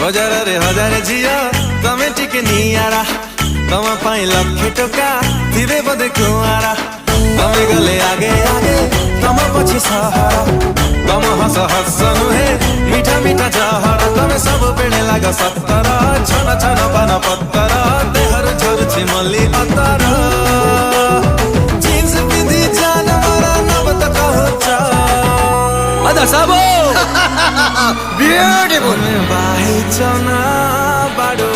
बजार रे हजार झिया तमे टिके नियारा तम पाई लक्षे टका थिबे बदे कुआरा तमे गले आगे आगे तम पछि सहारा तम हस हस नुहे मीठा मीठा जहरा तमे सब बेड़े लाग सत्तर छन छन पान पत्तर देहर झरुछि मल्ली अतर जीन्स पिंधी जान मरा नब तक होचा मदर साबो ब्यूटीफुल बाही चना बाडो